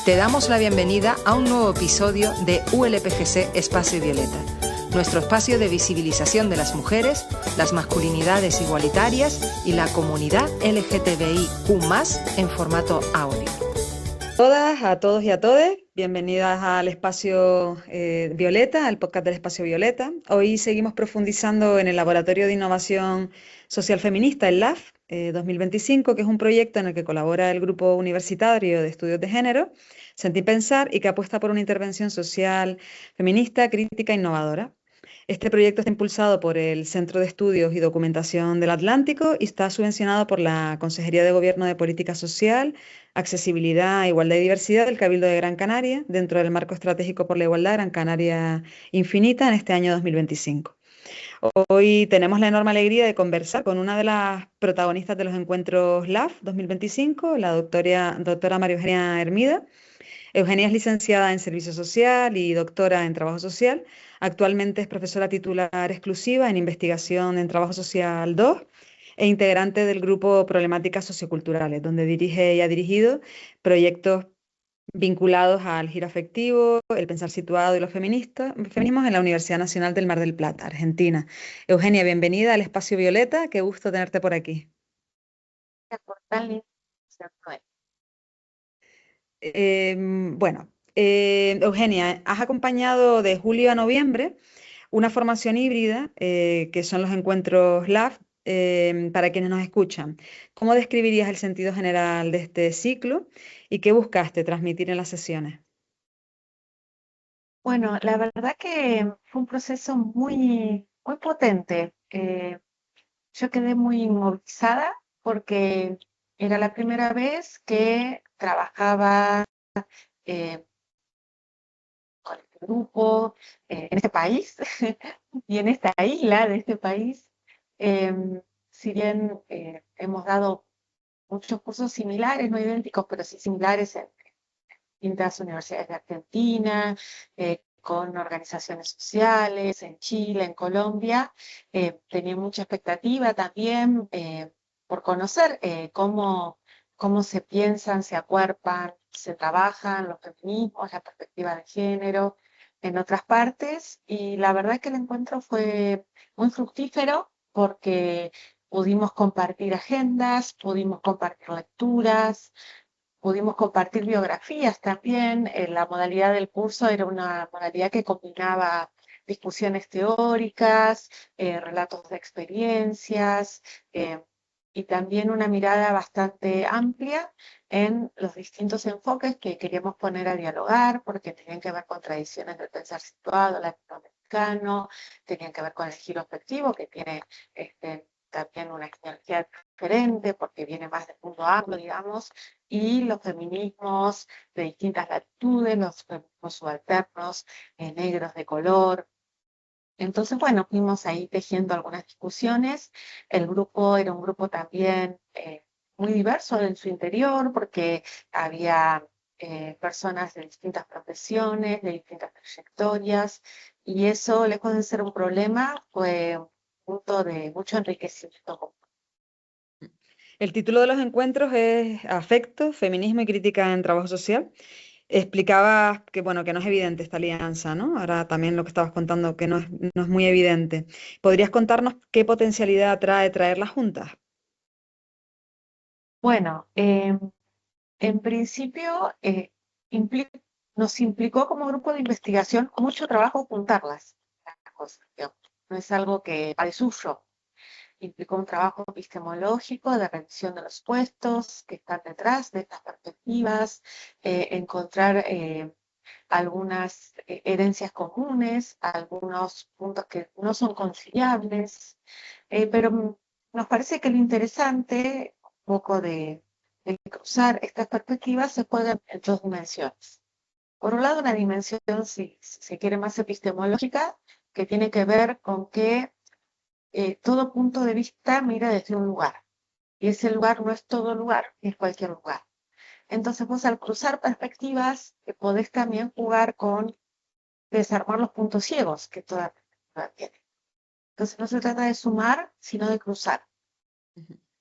Te damos la bienvenida a un nuevo episodio de ULPGC Espacio Violeta, nuestro espacio de visibilización de las mujeres, las masculinidades igualitarias y la comunidad LGTBIQ+, en formato audio. Todas, a todos y a todes, bienvenidas al Espacio Violeta, al podcast del Espacio Violeta. Hoy seguimos profundizando en el Laboratorio de Innovación Social Feminista, el LAF 2025, que es un proyecto en el que colabora el Grupo Universitario de Estudios de Género, Sentir Pensar, y que apuesta por una intervención social feminista, crítica e innovadora. Este proyecto está impulsado por el Centro de Estudios y Documentación del Atlántico y está subvencionado por la Consejería de Gobierno de Política Social, Accesibilidad, Igualdad y Diversidad del Cabildo de Gran Canaria, dentro del Marco Estratégico por la Igualdad Gran Canaria Infinita en este año 2025. Hoy tenemos la enorme alegría de conversar con una de las protagonistas de los encuentros LAF 2025, la doctora María Eugenia Hermida. Eugenia es licenciada en Servicio Social y doctora en Trabajo Social. Actualmente es profesora titular exclusiva en Investigación en Trabajo Social 2 e integrante del grupo Problemáticas Socioculturales, donde dirige y ha dirigido proyectos vinculados al giro afectivo, el pensar situado y los feminismos en la Universidad Nacional del Mar del Plata, Argentina. Eugenia, bienvenida al Espacio Violeta. Qué gusto tenerte por aquí. Eugenia, has acompañado de julio a noviembre una formación híbrida que son los encuentros LAF para quienes nos escuchan. ¿Cómo describirías el sentido general de este ciclo y qué buscaste transmitir en las sesiones? Bueno, la verdad que fue un proceso muy potente. Yo quedé muy movilizada porque era la primera vez que trabajaba eh, con este grupo en este país y en esta isla de este país. Si bien hemos dado muchos cursos similares, no idénticos, pero sí similares en distintas universidades de Argentina, con organizaciones sociales, en Chile, en Colombia. Tenía mucha expectativa también por conocer cómo se piensan, se acuerpan, se trabajan los feminismos, la perspectiva de género en otras partes. Y la verdad que el encuentro fue muy fructífero porque pudimos compartir agendas, pudimos compartir lecturas, pudimos compartir biografías también. La modalidad del curso era una modalidad que combinaba discusiones teóricas, relatos de experiencias y también una mirada bastante amplia en los distintos enfoques que queríamos poner a dialogar, porque tenían que ver con tradiciones del pensar situado latinoamericano, tenían que ver con el giro afectivo, que tiene también una energía diferente, porque viene más del mundo anglo, digamos, y los feminismos de distintas latitudes, los feminismos subalternos, negros de color. Entonces, bueno, fuimos ahí tejiendo algunas discusiones. El grupo era un grupo también muy diverso en su interior, porque había personas de distintas profesiones, de distintas trayectorias, y eso, lejos de ser un problema, fue un punto de mucho enriquecimiento. El título de los encuentros es Afecto, Feminismo y Crítica en Trabajo Social. Explicabas que, bueno, que no es evidente esta alianza, ¿no? Ahora también lo que estabas contando, que no es muy evidente. ¿Podrías contarnos qué potencialidad trae traerlas juntas? Bueno, en principio impli- nos implicó como grupo de investigación mucho trabajo juntarlas, las cosas, digamos. No es algo que va de suyo. Implicó un trabajo epistemológico de revisión de los puestos que están detrás de estas perspectivas, encontrar algunas herencias comunes, algunos puntos que no son conciliables, pero nos parece que lo interesante, un poco de cruzar estas perspectivas, se juega en dos dimensiones. Por un lado, una dimensión, si se quiere, más epistemológica, que tiene que ver con que todo punto de vista mira desde un lugar, y ese lugar no es todo lugar, es cualquier lugar. Entonces vos, al cruzar perspectivas, podés también jugar con desarmar los puntos ciegos que toda perspectiva tiene. Entonces no se trata de sumar, sino de cruzar.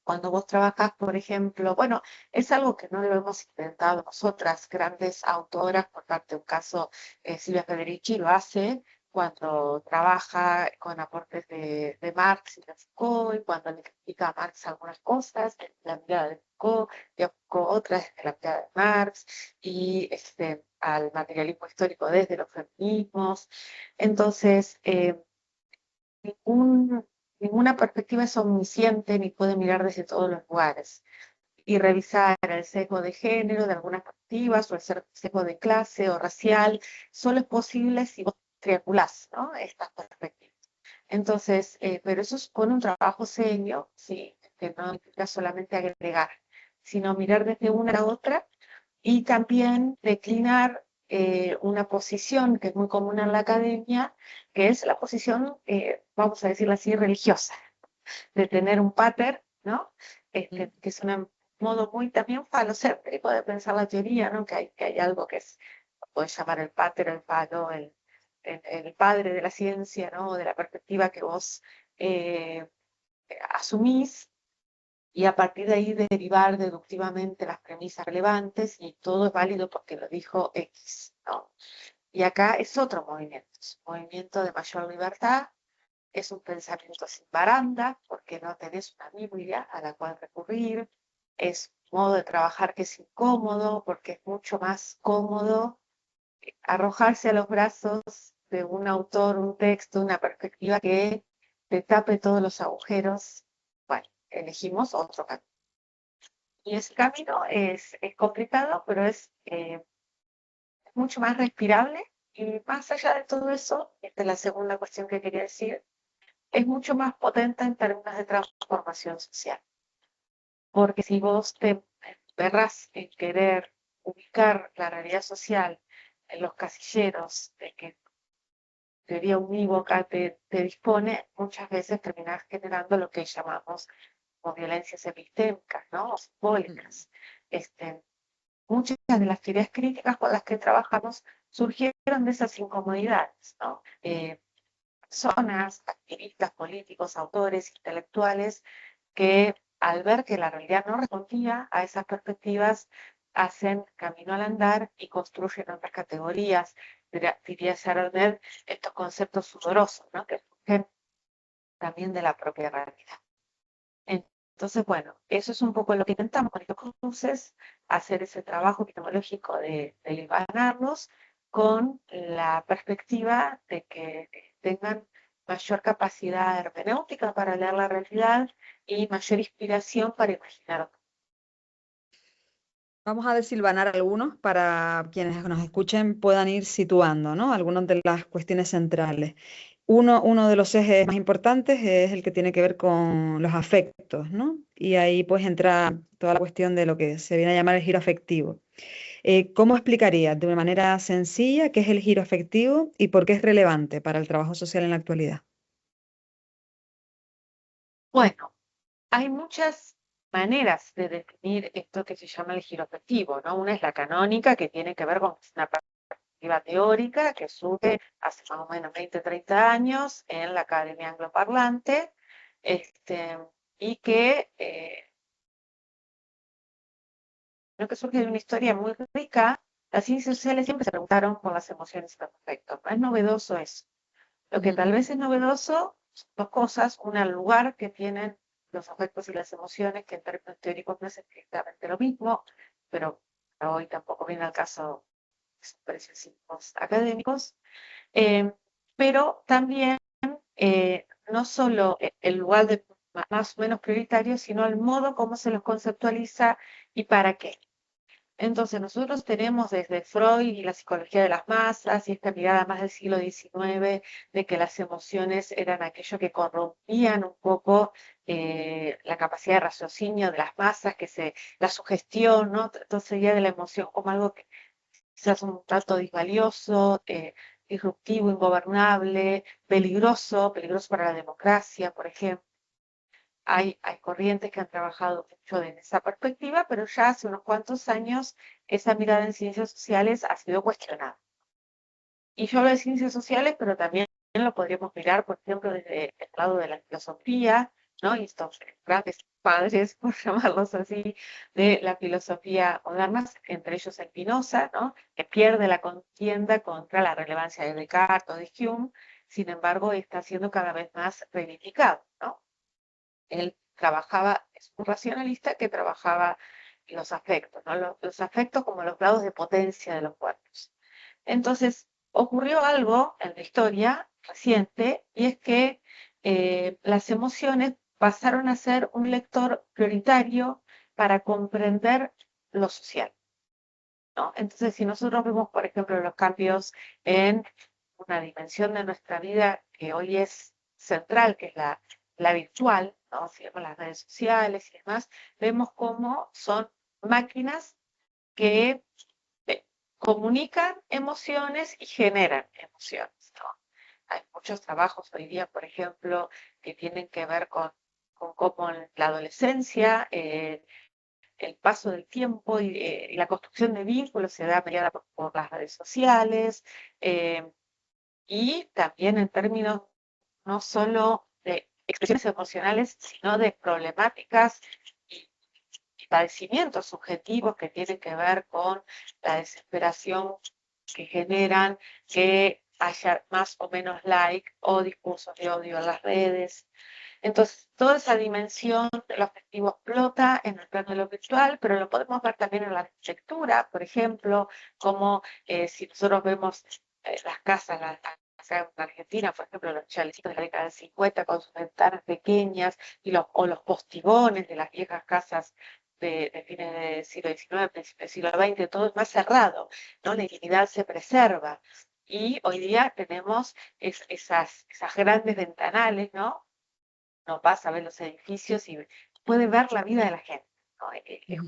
Cuando vos trabajás, por ejemplo, bueno, es algo que no lo hemos inventado nosotras, grandes autoras, por parte de un caso, Silvia Federici lo hace cuando trabaja con aportes de Marx y de Foucault, y cuando le critica a Marx algunas cosas, desde la mirada de Foucault, y a Foucault otras desde la mirada de Marx, y al materialismo histórico desde los feminismos. Entonces, ningún- ninguna perspectiva es omnisciente ni puede mirar desde todos los lugares. Y revisar el sesgo de género de algunas perspectivas o el sesgo de clase o racial, solo es posible si vos triangulás, ¿no?, estas perspectivas. Entonces, pero eso supone un trabajo serio, sí, que no implica solamente agregar, sino mirar desde una a la otra y también declinar una posición que es muy común en la academia, que es la posición, vamos a decirlo así, religiosa, de tener un pater, ¿no? Que es un modo muy también falocéntrico de pensar la teoría, ¿no? Que hay algo que es, puedes llamar el pater, el falo, el padre de la ciencia, ¿no? De la perspectiva que vos eh, asumís, y a partir de ahí derivar deductivamente las premisas relevantes, y todo es válido porque lo dijo X, ¿no? Y acá es otro movimiento, es un movimiento de mayor libertad, es un pensamiento sin baranda, porque no tenés una Biblia a la cual recurrir, es un modo de trabajar que es incómodo, porque es mucho más cómodo arrojarse a los brazos de un autor, un texto, una perspectiva que te tape todos los agujeros. Bueno, elegimos otro camino. Y ese camino es complicado, pero es mucho más respirable. Y más allá de todo eso, esta es la segunda cuestión que quería decir, es mucho más potente en términos de transformación social. Porque si vos te emperrás en querer ubicar la realidad social en los casilleros de que teoría unívoca te dispone, muchas veces terminás generando lo que llamamos como violencias epistémicas, ¿no? O simbólicas. Muchas de las teorías críticas con las que trabajamos surgieron de esas incomodidades, ¿no? Personas, activistas, políticos, autores, intelectuales, que al ver que la realidad no respondía a esas perspectivas, hacen camino al andar y construyen otras categorías, diría Sarah, estos conceptos sudorosos, ¿no?, que surgen también de la propia realidad. Entonces, bueno, eso es un poco lo que intentamos con estos cruces, hacer ese trabajo epistemológico de libanarlos con la perspectiva de que tengan mayor capacidad hermenéutica para leer la realidad y mayor inspiración para imaginar. Vamos a desilvanar algunos para quienes nos escuchen puedan ir situando, ¿no?, algunas de las cuestiones centrales. Uno de los ejes más importantes es el que tiene que ver con los afectos, ¿no? Y ahí pues entra toda la cuestión de lo que se viene a llamar el giro afectivo. ¿Cómo explicarías de una manera sencilla qué es el giro afectivo y por qué es relevante para el trabajo social en la actualidad? Bueno, hay muchas maneras de definir esto que se llama el giro afectivo, ¿no? Una es la canónica, que tiene que ver con una perspectiva teórica que surge hace más o menos 20, 30 años en la Academia Angloparlante, y creo que surge de una historia muy rica. Las ciencias sociales siempre se preguntaron por las emociones y los afectos. No es novedoso eso. Lo que tal vez es novedoso son dos cosas. Una, el lugar que tienen los afectos y las emociones, que en términos teóricos no es exactamente lo mismo, pero hoy tampoco viene al caso de preciosismos académicos. Eh, pero también no solo el lugar más o menos prioritario, sino el modo como se los conceptualiza y para qué. Entonces nosotros tenemos desde Freud y la psicología de las masas y esta mirada más del siglo XIX de que las emociones eran aquello que corrompían un poco la capacidad de raciocinio de las masas, la sugestión, ¿no? Entonces ya de la emoción como algo que quizás un tanto disvalioso, disruptivo, ingobernable, peligroso para la democracia, por ejemplo. Hay corrientes que han trabajado mucho en esa perspectiva, pero ya hace unos cuantos años esa mirada en ciencias sociales ha sido cuestionada. Y yo hablo de ciencias sociales, pero también lo podríamos mirar, por ejemplo, desde el lado de la filosofía, ¿no? Y estos grandes padres, por llamarlos así, de la filosofía moderna, entre ellos Spinoza, ¿no? Que pierde la contienda contra la relevancia de Descartes o de Hume, sin embargo, está siendo cada vez más reivindicado, ¿no? Él trabajaba, es un racionalista que trabajaba los afectos, ¿no? Los afectos como los grados de potencia de los cuerpos. Entonces, ocurrió algo en la historia reciente y es que las emociones pasaron a ser un lector prioritario para comprender lo social, ¿no? Entonces, si nosotros vemos, por ejemplo, los cambios en una dimensión de nuestra vida que hoy es central, que es la virtual, ¿no? Si vemos las redes sociales y demás, vemos cómo son máquinas que comunican emociones y generan emociones, ¿no? Hay muchos trabajos hoy día, por ejemplo, que tienen que ver con cómo en la adolescencia el paso del tiempo y la construcción de vínculos se da mediada por las redes sociales eh, y también en términos no solo de expresiones emocionales, sino de problemáticas y padecimientos subjetivos que tienen que ver con la desesperación que generan que haya más o menos like o discursos de odio en las redes. Entonces, toda esa dimensión de lo afectivo explota en el plano de lo virtual, pero lo podemos ver también en la arquitectura, por ejemplo, como si nosotros vemos las casas, acá en Argentina, por ejemplo, los chalecitos de la década del 50 con sus ventanas pequeñas o los postigones de las viejas casas de fines del siglo XIX, principios del siglo XX, todo es más cerrado, ¿no? La intimidad se preserva. Y hoy día tenemos esas grandes ventanales, ¿no? No pasa a ver los edificios y puede ver la vida de la gente, ¿no?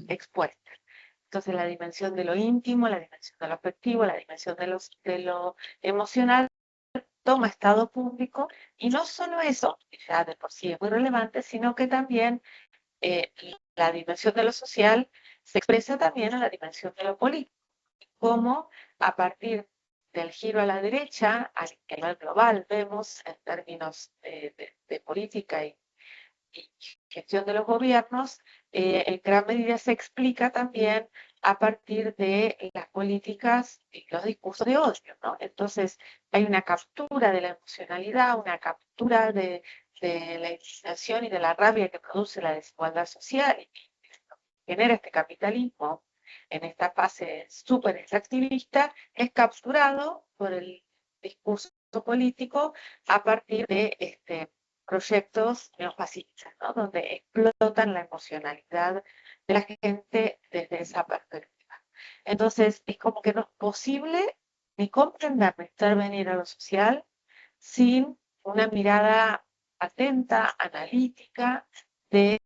Expuesta. Entonces la dimensión de lo íntimo, la dimensión de lo afectivo, la dimensión de lo emocional toma estado público y no solo eso, que ya de por sí es muy relevante, sino que también eh, la dimensión de lo social se expresa también en la dimensión de lo político, como a partir del giro a la derecha, a nivel global, vemos en términos de política y gestión de los gobiernos, en gran medida se explica también a partir de las políticas y los discursos de odio, ¿no? Entonces, hay una captura de la emocionalidad, una captura de la indignación y de la rabia que produce la desigualdad social y que genera este capitalismo en esta fase súper extractivista, es capturado por el discurso político a partir de proyectos neofascistas, ¿no? Donde explotan la emocionalidad de la gente desde esa perspectiva. Entonces, es como que no es posible ni comprender ni intervenir a lo social sin una mirada atenta, analítica, de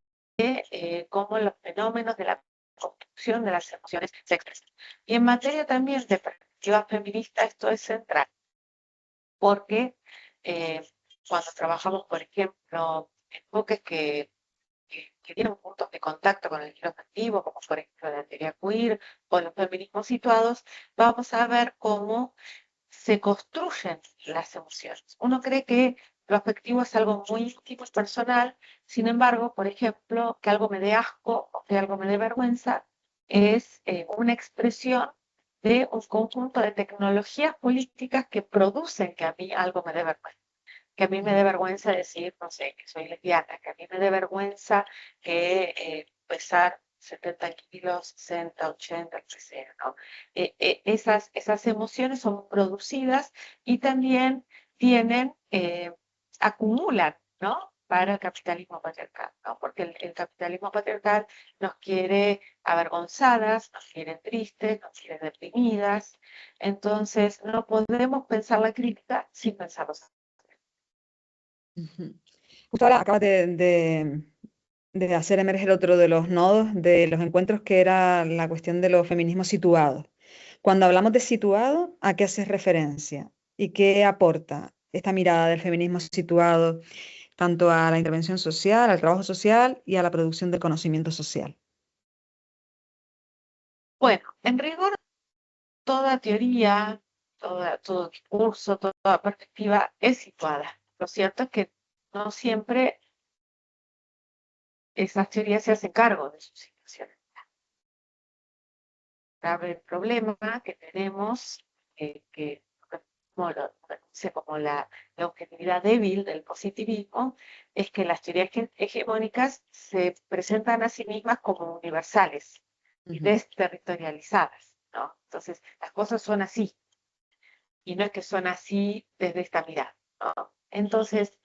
cómo los fenómenos de la construcción de las emociones se expresan. Y en materia también de perspectiva feminista esto es central, porque eh, cuando trabajamos, por ejemplo, enfoques que tienen puntos de contacto con el giro afectivo, como por ejemplo la teoría queer o los feminismos situados, vamos a ver cómo se construyen las emociones. Uno cree que lo afectivo es algo muy íntimo y personal, sin embargo, por ejemplo, que algo me dé asco o que algo me dé vergüenza es una expresión de un conjunto de tecnologías políticas que producen que a mí algo me dé vergüenza. Que a mí me dé vergüenza decir, no sé, que soy lesbiana, que a mí me dé vergüenza que pesar 70 kilos, 60, 80, lo que sea, ¿no? Esas emociones son producidas y también tienen, acumulan, ¿no? Para el capitalismo patriarcal, ¿no? Porque el capitalismo patriarcal nos quiere avergonzadas, nos quiere tristes, nos quiere deprimidas. Entonces, no podemos pensar la crítica sin pensar los. Ujú. Justo ahora acabas de hacer emerger otro de los nodos de los encuentros, que era la cuestión de los feminismos situados. Cuando hablamos de situado, ¿a qué haces referencia? ¿Y qué aporta esta mirada del feminismo situado tanto a la intervención social, al trabajo social y a la producción del conocimiento social? Bueno, en rigor, toda teoría, todo discurso, toda perspectiva es situada. Lo cierto es que no siempre esas teorías se hacen cargo de su situación. Grave problema que tenemos, que como, como la objetividad débil del positivismo, es que las teorías hegemónicas se presentan a sí mismas como universales y desterritorializadas, ¿no? Entonces, las cosas son así, y no es que son así desde esta mirada, ¿no? Entonces,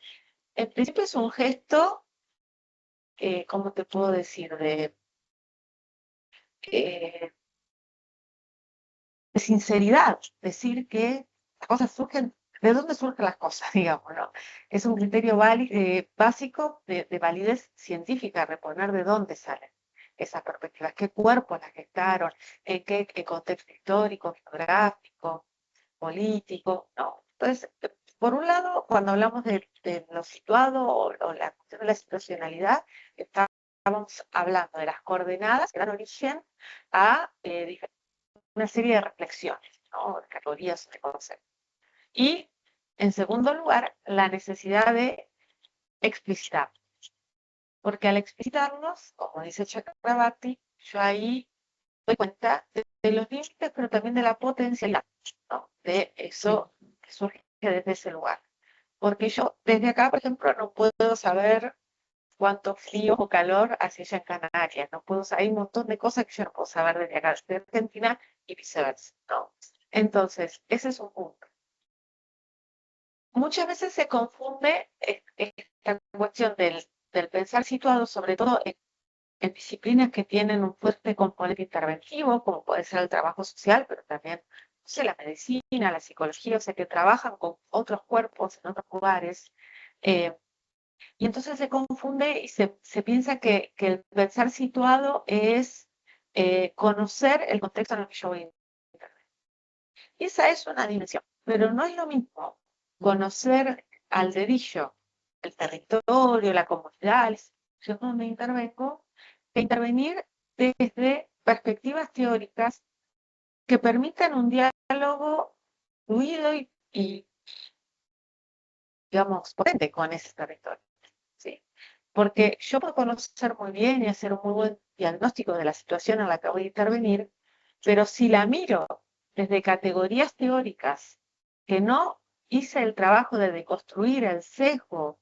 en principio es un gesto, ¿cómo te puedo decir? Eh, de sinceridad, decir que las cosas surgen, ¿de dónde surgen las cosas? Digamos, ¿no? Es un criterio básico de validez científica, reponer de dónde salen esas perspectivas, qué cuerpos las gestaron, en qué contexto histórico, geográfico, político, ¿no? Entonces, por un lado, cuando hablamos de lo situado o la cuestión de la situacionalidad, estamos hablando de las coordenadas que dan origen a una serie de reflexiones, ¿no? De categorías de conceptos. Y, en segundo lugar, la necesidad de explicitar. Porque al explicitarlos, como dice Chakrabarty, yo ahí doy cuenta de los límites, pero también de la potencialidad, ¿no? De eso que surge desde ese lugar. Porque yo desde acá, por ejemplo, no puedo saber cuánto frío o calor hace allá en Canarias. No puedo, hay un montón de cosas que yo no puedo saber desde acá, desde Argentina y viceversa, ¿no? Entonces, ese es un punto. Muchas veces se confunde esta cuestión del pensar situado, sobre todo en disciplinas que tienen un fuerte componente interventivo, como puede ser el trabajo social, pero también, no sé, la medicina, la psicología, o sea, que trabajan con otros cuerpos en otros lugares. Y entonces se confunde y se piensa que el pensar situado es conocer el contexto en el que yo voy a intervenir. Y esa es una dimensión, pero no es lo mismo conocer al dedillo el territorio, la comunidad, la situación donde intervengo, que intervenir desde perspectivas teóricas que permitan un diálogo fluido y digamos, potente con ese territorio. ¿Sí? Porque yo puedo conocer muy bien y hacer un muy buen diagnóstico de la situación en la que voy a intervenir, pero si la miro desde categorías teóricas que no hice el trabajo de deconstruir el sesgo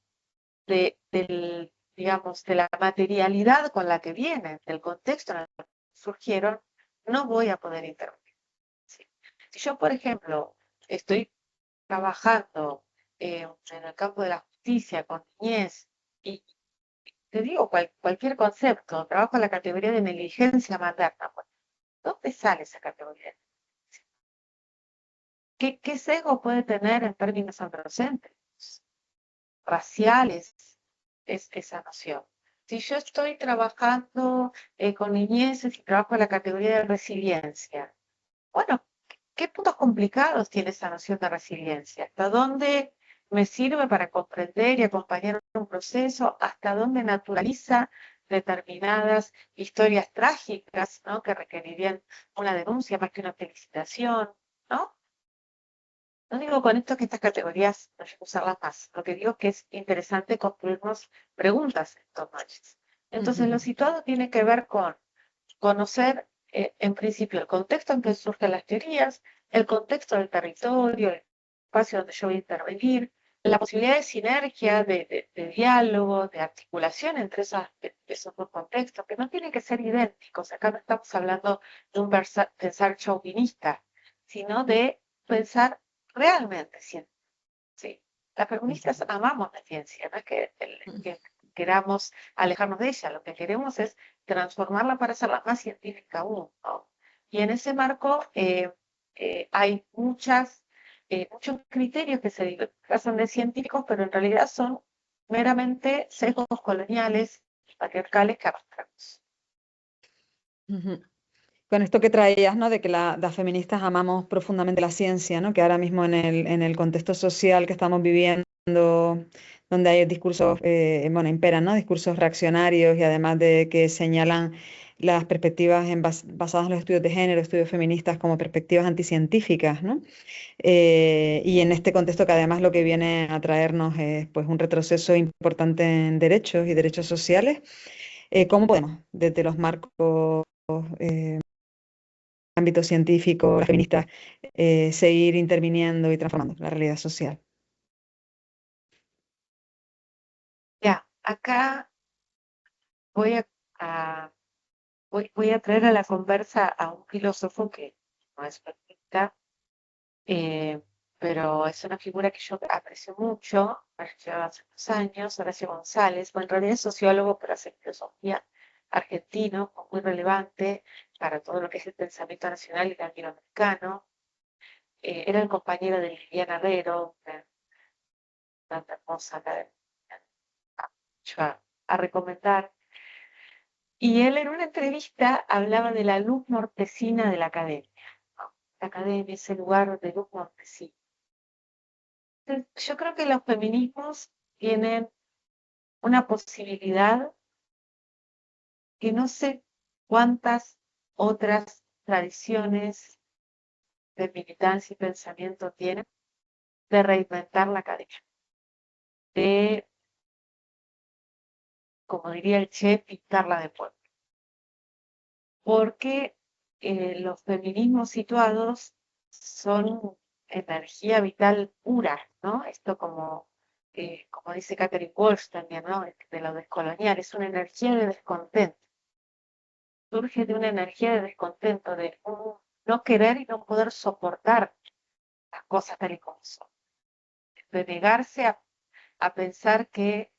digamos, de la materialidad con la que vienen, del contexto en el que surgieron, no voy a poder intervenir. ¿Sí? Si yo, por ejemplo, estoy trabajando en el campo de la justicia con niñez y te digo cualquier concepto, trabajo en la categoría de negligencia materna, bueno, ¿dónde sale esa categoría? ¿Qué sesgo puede tener en términos androcéntricos, raciales, esa noción? Si yo estoy trabajando con niñeces y trabajo en la categoría de resiliencia, bueno, ¿qué puntos complicados tiene esa noción de resiliencia? ¿Hasta dónde me sirve para comprender y acompañar un proceso? ¿Hasta dónde naturaliza determinadas historias trágicas, ¿no? Que requerirían una denuncia más que una felicitación, ¿no? No digo con esto que estas categorías no hay que usarlas más. Lo que digo es que es interesante construirnos preguntas en torno a ellas. Entonces, lo situado tiene que ver con conocer, en principio, el contexto en que surgen las teorías, el contexto del territorio, el espacio donde yo voy a intervenir, la posibilidad de sinergia, de diálogo, de articulación entre esos dos contextos, que no tienen que ser idénticos. Acá no estamos hablando de un pensar chauvinista, sino de pensar realmente científico. Sí. Las feministas amamos la ciencia, no es que queramos alejarnos de ella, lo que queremos es transformarla para hacerla más científica aún, ¿no? Y en ese marco hay muchos criterios que se disfrazan de científicos, pero en realidad son meramente sesgos coloniales, patriarcales que arrastramos. Con esto que traías, ¿no? De que las feministas amamos profundamente la ciencia, ¿no? Que ahora mismo en el contexto social que estamos viviendo, donde hay discursos, bueno, imperan, ¿no? Discursos reaccionarios y además de que señalan las perspectivas basadas en los estudios de género, estudios feministas como perspectivas anticientíficas, ¿no? Y en este contexto que además lo que viene a traernos es pues un retroceso importante en derechos y derechos sociales. ¿Cómo podemos, desde los marcos, eh, ámbito científico, feminista, seguir interviniendo y transformando la realidad social? Ya, acá voy a- voy a traer a la conversa a un filósofo que no es feminista, eh, pero es una figura que yo aprecio mucho, ya hace unos años, Horacio González, bueno, en realidad es sociólogo, pero hace filosofía argentino, muy relevante para todo lo que es el pensamiento nacional y latinoamericano. Era el compañero de Liliana Herrero, una hermosa academia, mucho a recomendar. Y él en una entrevista hablaba de la luz mortecina de la academia, ¿no? La academia, ese lugar de luz mortecina. Yo creo que los feminismos tienen una posibilidad que no sé cuántas otras tradiciones de militancia y pensamiento tienen de reinventar la academia, de, como diría el Che, pintarla de pueblo. Porque los feminismos situados son energía vital pura, ¿no? Esto como dice Catherine Walsh también, ¿no? De lo descolonial, es una energía de descontento. Surge de una energía de descontento, de un no querer y no poder soportar las cosas tal y como son, de negarse a pensar que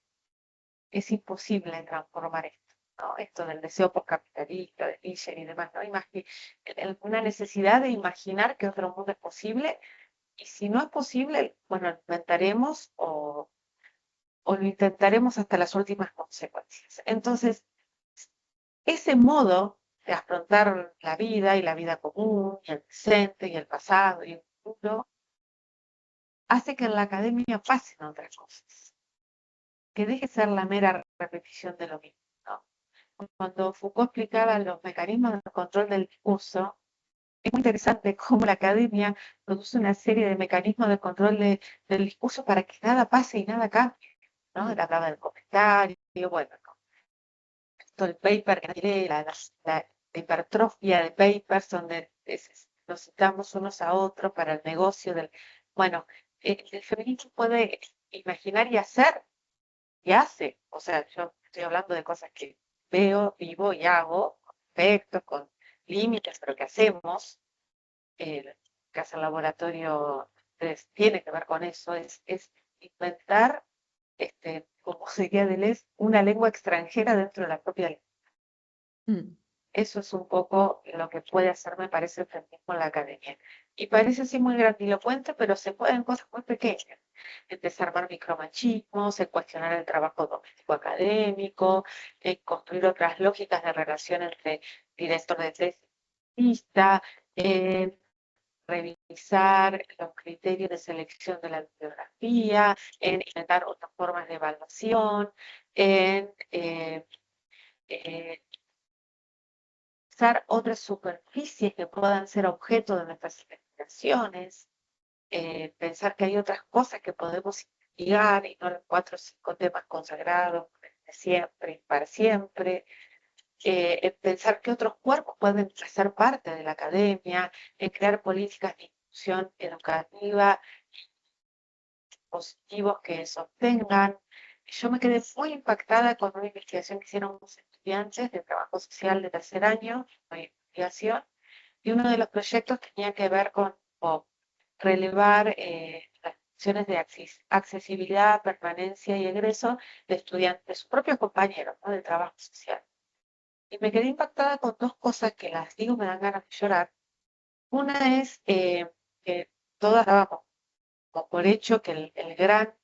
es imposible transformar esto, ¿no? Esto del deseo postcapitalista, de Nietzsche y demás, ¿no? Una necesidad de imaginar que otro mundo es posible, y si no es posible, bueno, lo inventaremos o lo intentaremos hasta las últimas consecuencias. Entonces, ese modo de afrontar la vida y la vida común, y el presente y el pasado y el futuro, hace que en la academia pasen otras cosas, que deje de ser la mera repetición de lo mismo, ¿no? Cuando Foucault explicaba los mecanismos de control del discurso, es muy interesante cómo la academia produce una serie de mecanismos de control del discurso para que nada pase y nada cambie, ¿no? Él hablaba del comentario, bueno, ¿no? Todo el paper que lee, la hipertrofia de papers donde nos citamos unos a otros para el negocio del... Bueno, el feminismo puede imaginar y hacer, y hace. O sea, yo estoy hablando de cosas que veo, vivo y hago, con efectos, con límites, pero que hacemos. El que hace el laboratorio tiene que ver con eso, es inventar, como diría Deleuze, una lengua extranjera dentro de la propia lengua. Mm. Eso es un poco lo que puede hacer, me parece, el feminismo en la academia. Y parece así muy grandilocuente, pero se pueden cosas muy pequeñas. En desarmar micromachismos, en cuestionar el trabajo doméstico académico, en construir otras lógicas de relación entre director de tesis y artista, en revisar los criterios de selección de la bibliografía, en inventar otras formas de evaluación, en eh, usar otras superficies que puedan ser objeto de nuestras investigaciones, pensar que hay otras cosas que podemos investigar y no los 4 o 5 temas consagrados de siempre y para siempre, pensar que otros cuerpos pueden ser parte de la academia, en crear políticas de inclusión educativa positivos que sostengan. Yo me quedé muy impactada con una investigación que hicieron unos estudiantes de trabajo social de tercer año, de investigación, y uno de los proyectos tenía que ver con relevar las funciones de accesibilidad, permanencia y egreso de estudiantes, de sus propios compañeros, ¿no? De trabajo social. Y me quedé impactada con 2 cosas que las digo, me dan ganas de llorar. Una es que todas dábamos como por hecho que el gran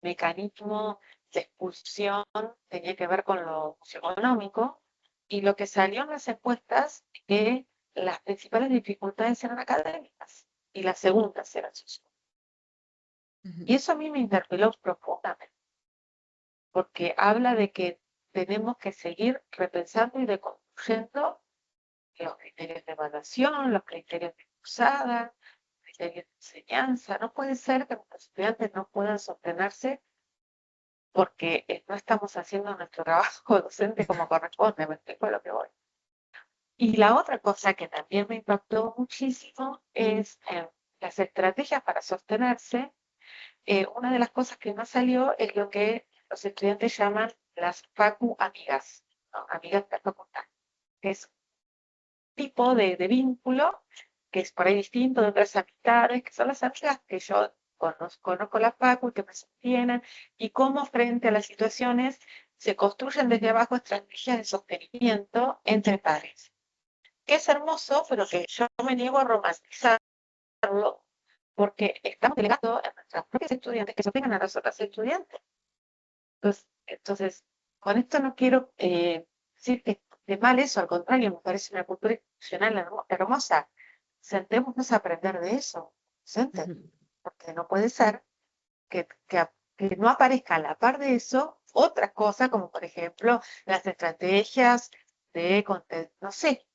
mecanismo de expulsión tenía que ver con lo socioeconómico, y lo que salió en las encuestas es que las principales dificultades eran académicas y las segundas eran sociales. Y Ujú. eso a mí me interpeló profundamente, porque habla de que tenemos que seguir repensando y deconstruyendo los criterios de evaluación, los criterios de cursada, los criterios de enseñanza. No puede ser que los estudiantes no puedan sostenerse porque no estamos haciendo nuestro trabajo docente como corresponde, me explico a lo que voy. Y la otra cosa que también me impactó muchísimo es las estrategias para sostenerse. Una de las cosas que más salió es lo que los estudiantes llaman las facu amigas, ¿no? Amigas de la facultad, que es un tipo de vínculo que es por ahí distinto de otras amistades, que son las amigas que yo conozco la facu y que me sostienen, y cómo frente a las situaciones se construyen desde abajo estrategias de sostenimiento entre pares. Que es hermoso, pero que yo me niego a romantizarlo, porque estamos delegando a nuestras propias estudiantes que sostengan a las otras estudiantes. Entonces, con esto no quiero decir que esté mal eso, al contrario, me parece una cultura institucional hermosa. Sentémonos a aprender de eso, ¿sientes? Porque no puede ser que no aparezca a la par de eso otras cosas, como por ejemplo las estrategias no sé,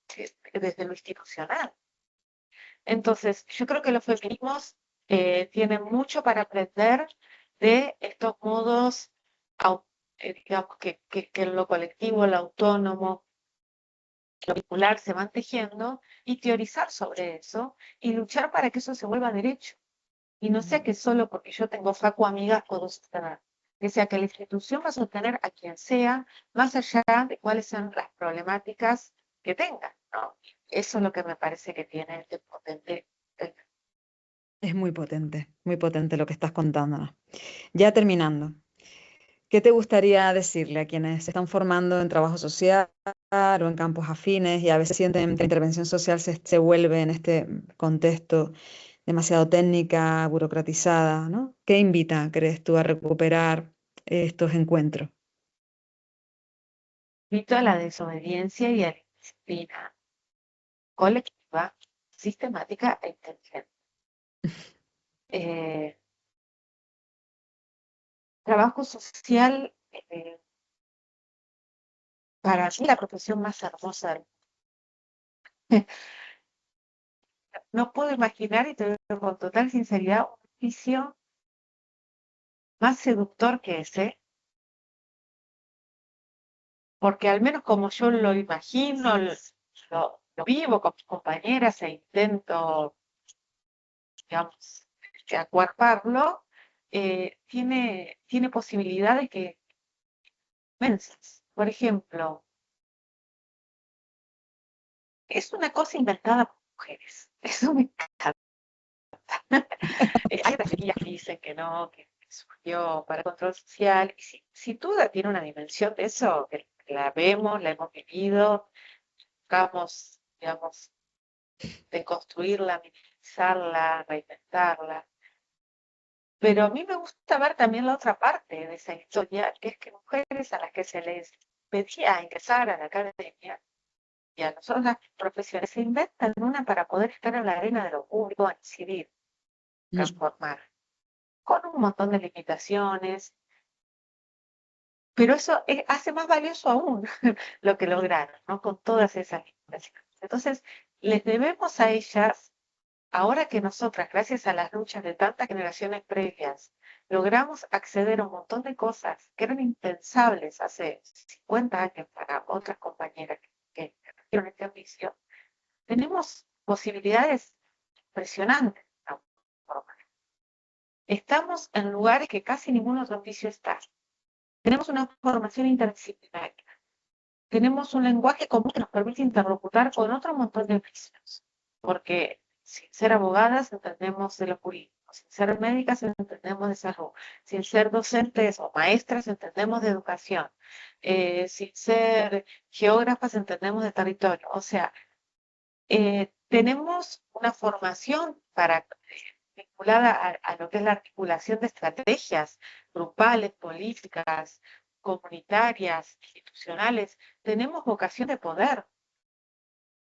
desde lo institucional. Entonces, yo creo que los feminismos tienen mucho para aprender de estos modos, digamos, que en lo colectivo, lo autónomo, lo vincular se van tejiendo y teorizar sobre eso y luchar para que eso se vuelva derecho. Y no sea que solo porque yo tengo facu amigas puedo sostener, que sea que la institución va a sostener a quien sea, más allá de cuáles son las problemáticas que tenga, ¿no? Eso es lo que me parece que tiene de potente. Es muy potente lo que estás contándonos. Ya terminando, ¿qué te gustaría decirle a quienes se están formando en trabajo social o en campos afines y a veces sienten que la intervención social se vuelve en este contexto demasiado técnica, burocratizada, ¿no? ¿Qué invita, crees tú, a recuperar estos encuentros? Invito a la desobediencia y a la disciplina colectiva, sistemática e inteligente. Eh, Trabajo social, para mí la profesión más hermosa del mundo. No puedo imaginar, y te lo digo con total sinceridad, un oficio más seductor que ese, porque al menos como yo lo imagino, lo vivo con mis compañeras e intento, digamos, acuerparlo, tiene posibilidades que inmensas. Por ejemplo, es una cosa inventada por mujeres. Eso me encanta. Hay referías que dicen que no, que surgió para control social, y sin duda tiene una dimensión de eso, que la vemos, la hemos vivido, buscamos, digamos, deconstruirla, minimizarla, reinventarla. Pero a mí me gusta ver también la otra parte de esa historia, que es que mujeres a las que se les pedía ingresar a la academia y a nosotros las profesiones se inventan una para poder estar en la arena de lo público, incidir, transformar, con un montón de limitaciones, pero eso hace más valioso aún lo que lograron, ¿no? Con todas esas limitaciones. Entonces, les debemos a ellas, ahora que nosotras, gracias a las luchas de tantas generaciones previas, logramos acceder a un montón de cosas que eran impensables hace 50 años para otras compañeras que hicieron este oficio, tenemos posibilidades impresionantes de transformar. Estamos en lugares que casi ningún otro oficio está. Tenemos una formación interdisciplinaria. Tenemos un lenguaje común que nos permite interlocutar con otro montón de oficios. Porque sin ser abogadas entendemos de lo jurídico, sin ser médicas entendemos de salud, sin ser docentes o maestras entendemos de educación, sin ser geógrafas entendemos de territorio. O sea, tenemos una formación vinculada a lo que es la articulación de estrategias grupales, políticas, comunitarias, institucionales. Tenemos vocación de poder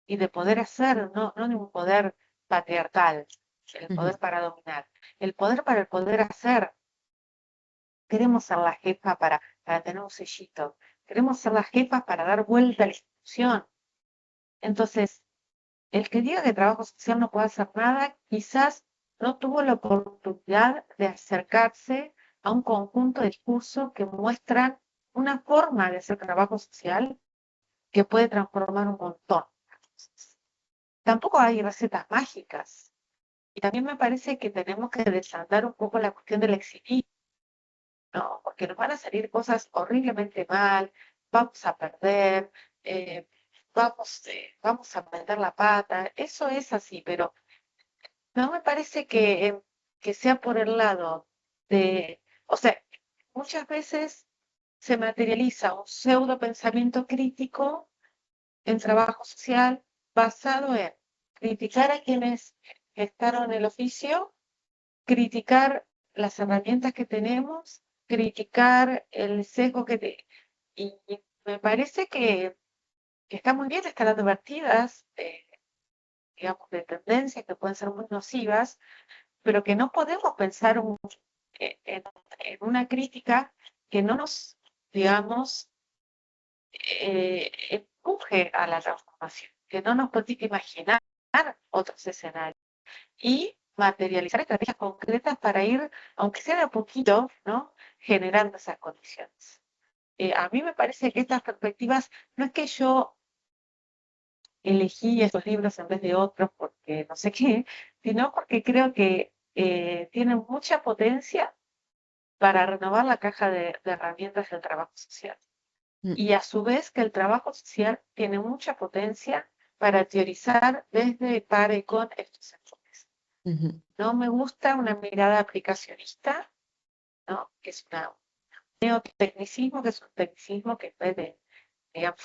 y de poder hacer, no de un poder patriarcal, el poder para dominar, el poder para el poder hacer. Queremos ser la jefa para tener un sellito, queremos ser las jefas para dar vuelta a la institución. Entonces, el que diga que trabajo social no puede hacer nada, quizás no tuvo la oportunidad de acercarse a un conjunto de discursos que muestran una forma de hacer trabajo social que puede transformar un montón. Tampoco hay recetas mágicas. Y también me parece que tenemos que desandar un poco la cuestión del exitismo, ¿no? Porque nos van a salir cosas horriblemente mal, vamos a perder, eh, vamos a meter la pata. Eso es así, pero no me parece que sea por el lado de, o sea, muchas veces se materializa un pseudo pensamiento crítico en trabajo social basado en criticar a quienes gestaron el oficio, criticar las herramientas que tenemos, criticar el sesgo y me parece que está muy bien estar advertidas, digamos, de tendencias que pueden ser muy nocivas, pero que no podemos pensar en una crítica que no nos, digamos, empuje a la transformación, que no nos permite imaginar otros escenarios y materializar estrategias concretas para ir, aunque sea de a poquito, ¿no? Generando esas condiciones. A mí me parece que estas perspectivas, no es que yo elegí estos libros en vez de otros porque no sé qué, sino porque creo que tienen mucha potencia para renovar la caja de herramientas del trabajo social. Mm, Y a su vez que el trabajo social tiene mucha potencia para teorizar desde para y con estos enfoques. ujú. No me gusta una mirada aplicacionista, ¿no? Que es un neotecnicismo, que es un tecnicismo que en vez de, digamos,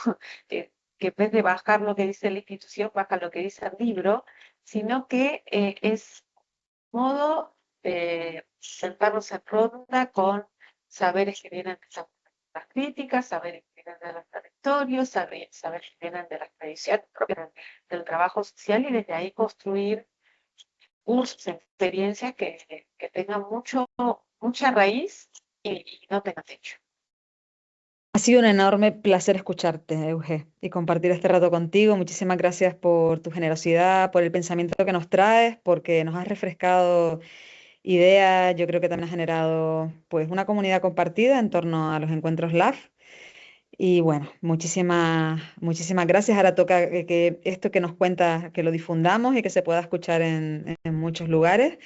que en vez de bajar lo que dice la institución, baja lo que dice el libro, sino que es modo de sentarnos en ronda con saberes que vienen de las críticas, saberes que vienen de los territorios, saberes que vienen de las tradiciones propias del trabajo social y desde ahí construir cursos, experiencias que tengan mucha raíz y no tengan techo. Ha sido un enorme placer escucharte, Euge, y compartir este rato contigo. Muchísimas gracias por tu generosidad, por el pensamiento que nos traes, porque nos has refrescado ideas. Yo creo que también has generado pues una comunidad compartida en torno a los encuentros LAF. Y bueno, muchísimas gracias. Ahora toca que esto que nos cuentas, que lo difundamos y que se pueda escuchar en muchos lugares.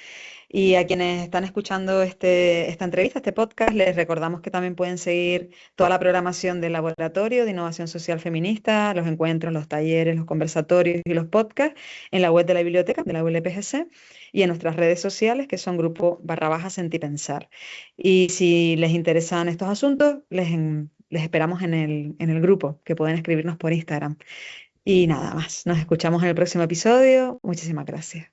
Y a quienes están escuchando esta entrevista, este podcast, les recordamos que también pueden seguir toda la programación del Laboratorio de Innovación Social Feminista, los encuentros, los talleres, los conversatorios y los podcasts en la web de la biblioteca de la ULPGC y en nuestras redes sociales, que son grupo / Sentipensar. Y si les interesan estos asuntos, les esperamos en el grupo, que pueden escribirnos por Instagram. Y nada más, nos escuchamos en el próximo episodio. Muchísimas gracias.